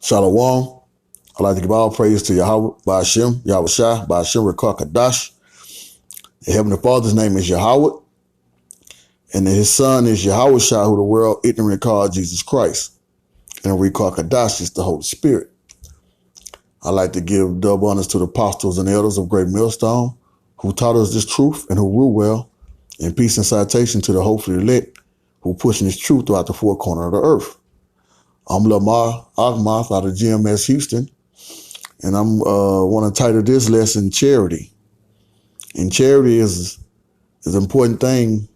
Shalom. I'd like to give all praise to Yahweh, Ba'ashem, Yahweh Shai, Ba'ashem, Rekar Kadash. The Heavenly Father's name is Yahweh, and his son is Yahweh Shai, who the world ignorant called Jesus Christ. And Rekar Kadash is the Holy Spirit. I'd like to give double honors to the apostles and elders of Great Millstone, who taught us this truth and who rule well, and peace and citation to the hopefully elect, who pushing this truth throughout the four corners of the earth. I'm Lamar Agmoth out of GMS Houston, and I'm want to title this lesson Charity. And charity is an important thing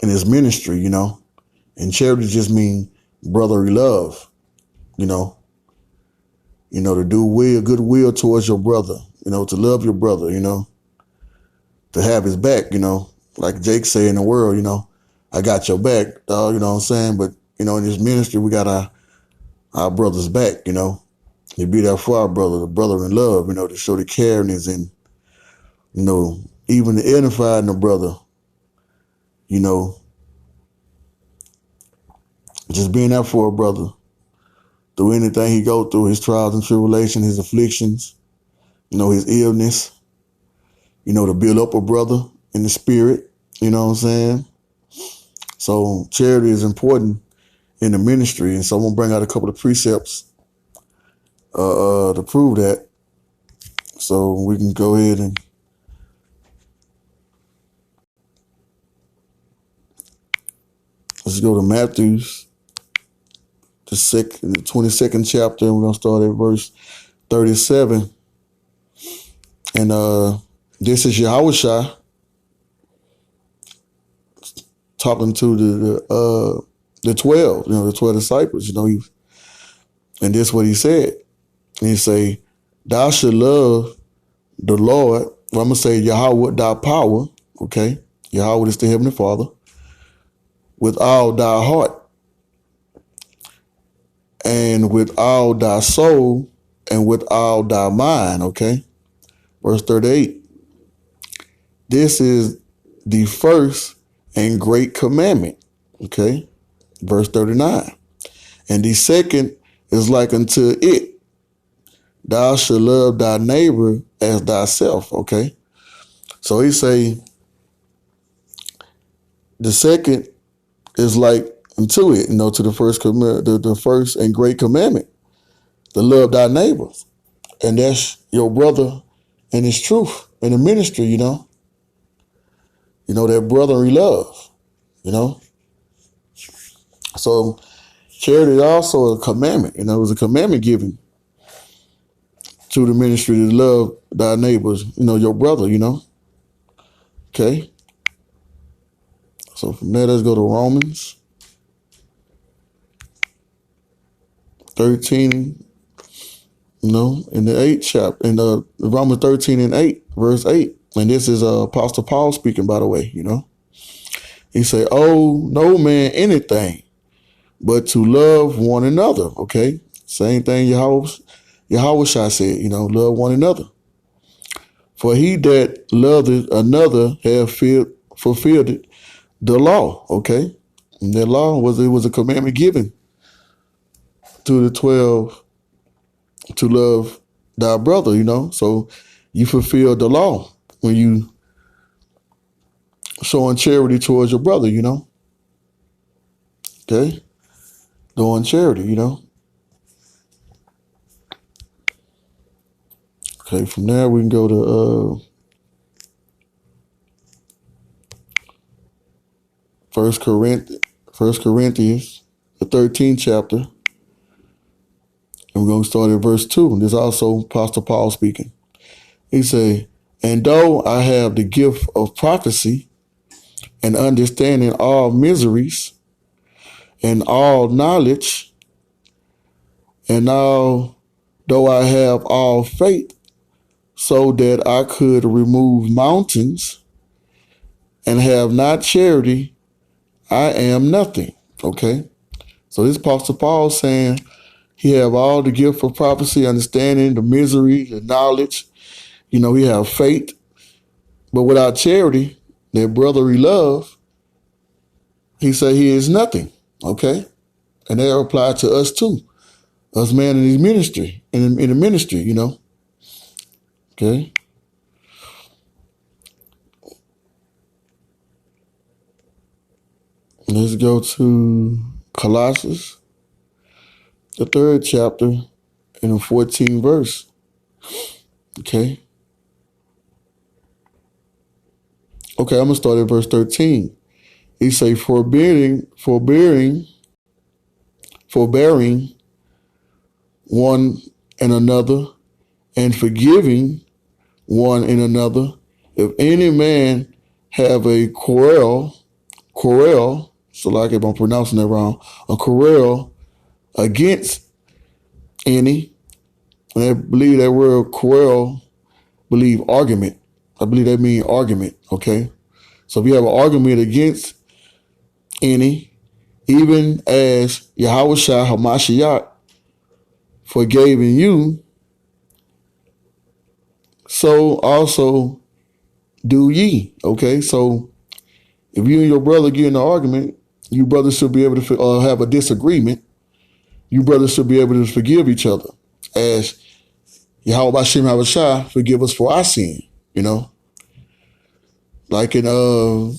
in his ministry, And charity just means brotherly love, to do goodwill towards your brother, to love your brother, to have his back, like Jake say in the world, I got your back, dog, you know what I'm saying? But, in this ministry, we got our brother's back, to be there for our brother, the brother in love, to show the caringness and, even to edify the brother, just being there for a brother through anything he go through, his trials and tribulations, his afflictions, his illness, to build up a brother in the spirit, you know what I'm saying? So charity is important in the ministry. And so I'm going to bring out a couple of precepts to prove that. So we can go ahead and let's go to Matthew's, the 22nd chapter, and we're going to start at verse 37. And this is Yahweh Shai talking to the 12, the 12 disciples, and this is what he said. And he say, thou should love the Lord. Well, I'm going to say Yahweh, thy power, okay? Yahweh is the Heavenly Father, with all thy heart, and with all thy soul, and with all thy mind, okay? Verse 38. This is the first and great commandment, okay? Verse 39. And the second is like unto it. Thou shalt love thy neighbor as thyself, okay? So he say, the second is like unto it, to the first the first and great commandment, to love thy neighbors. And that's your brother and his truth in the ministry, that brotherly love, So charity is also a commandment, it was a commandment given to the ministry to love thy neighbors, your brother, Okay. So from there, let's go to Romans 13, in the 8th chapter, in Romans 13 and 8, verse 8. And this is Apostle Paul speaking, by the way, He say, oh, no man anything but to love one another, okay? Same thing Yahweh Shai said, love one another. For he that loveth another hath fulfilled the law, okay? And that law was a commandment given to the 12 to love thy brother, So you fulfill the law when you showing charity towards your brother, Okay? Doing charity, Okay, from there we can go to 1 Corinthians, the 13th chapter. And we're going to start at verse 2. And this is also Apostle Paul speaking. He say, and though I have the gift of prophecy and understanding all miseries and all knowledge, and now though I have all faith so that I could remove mountains and have not charity, I am nothing. Okay. So this Apostle Paul saying he have all the gift of prophecy, understanding, the misery, the knowledge. He have faith, but without charity, that brotherly love, he said he is nothing. Okay. And that apply to us too. us man in his ministry, in the ministry, Okay. Let's go to Colossians, the 3rd chapter, and the 14th verse. Okay. Okay, I'm gonna start at verse 13. He say, forbearing one and another, and forgiving one and another. If any man have a quarrel, so like if I'm pronouncing that wrong, a quarrel against any, and I believe that word quarrel, argument. I believe that means argument, okay? So if you have an argument against any, even as Yahweh Shai Hamashiach forgave in you, so also do ye, okay? So if you and your brother get in an argument, you brothers should be able to have a disagreement. You brothers should be able to forgive each other as Yahweh Bashem Havashah forgive us for our sin, Like in the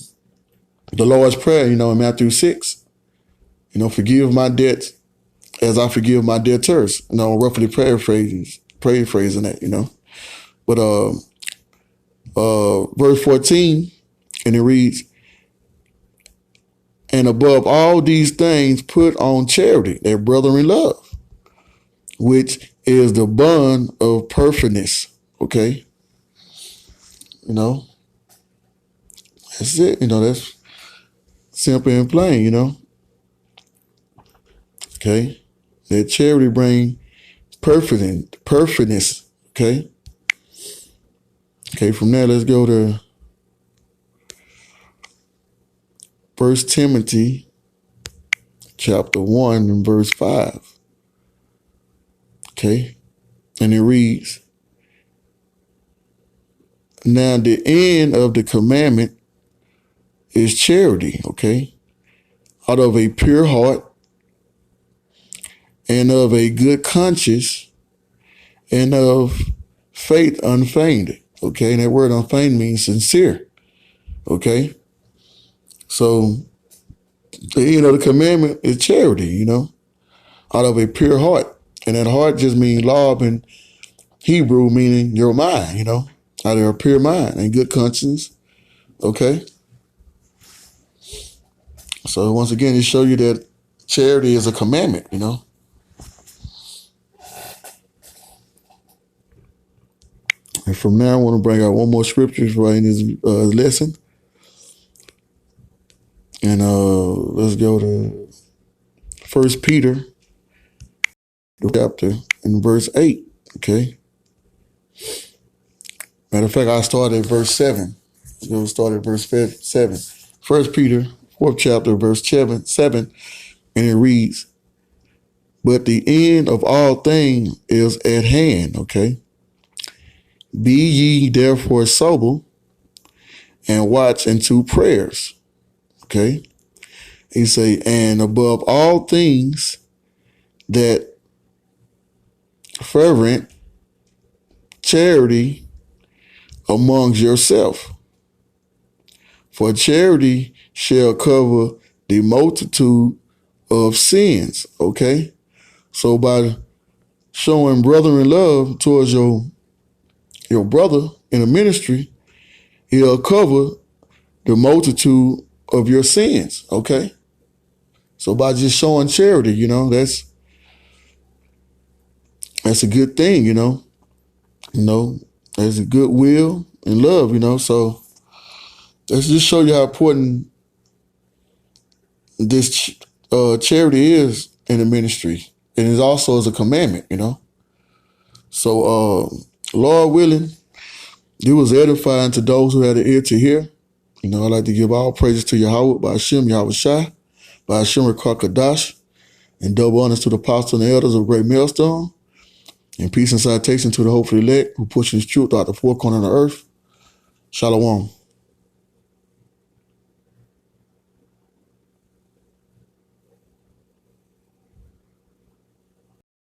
Lord's Prayer, in Matthew 6, forgive my debts as I forgive my debtors. Roughly paraphrasing that, But verse 14, and it reads, and above all these things, put on charity, that brotherly love, which is the bond of perfectness. Okay. That's it. That's simple and plain, Okay. That charity bring perfectness. Okay. Okay. From there, let's go to 1 Timothy chapter 1 and verse 5. Okay. And it reads, now the end of the commandment is charity, okay? Out of a pure heart and of a good conscience and of faith unfeigned, okay? And that word unfeigned means sincere, okay? So the end of the commandment is charity, out of a pure heart. And that heart just means lob in Hebrew, meaning your mind, out of a pure mind and good conscience, okay? So once again, it shows you that charity is a commandment, And from now, I want to bring out one more scripture right in this lesson. And let's go to 1 Peter, chapter, in verse 8, okay? Matter of fact, I started at verse 7. We'll start at verse 7. 1 Peter, 4th chapter, verse 7, and it reads, but the end of all things is at hand, okay? Be ye therefore sober and watch into prayers, okay? He say, and above all things that fervent charity amongst yourself. For charity shall cover the multitude of sins, okay? So by showing brotherly love towards your brother in a ministry, he'll cover the multitude of your sins, okay? So by just showing charity, that's a good thing, there's a goodwill and love, so let's just show you how important this charity is in the ministry. And it also is a commandment, So Lord willing, it was edifying to those who had an ear to hear. I'd like to give all praises to Yahweh, by Hashem, Yahweh Shai, by Hashem, Kadash, and double honors to the apostles and the elders of Great Millstone, and peace and citation to the hopeful elect who push his truth out the four corners of the earth. Shalom.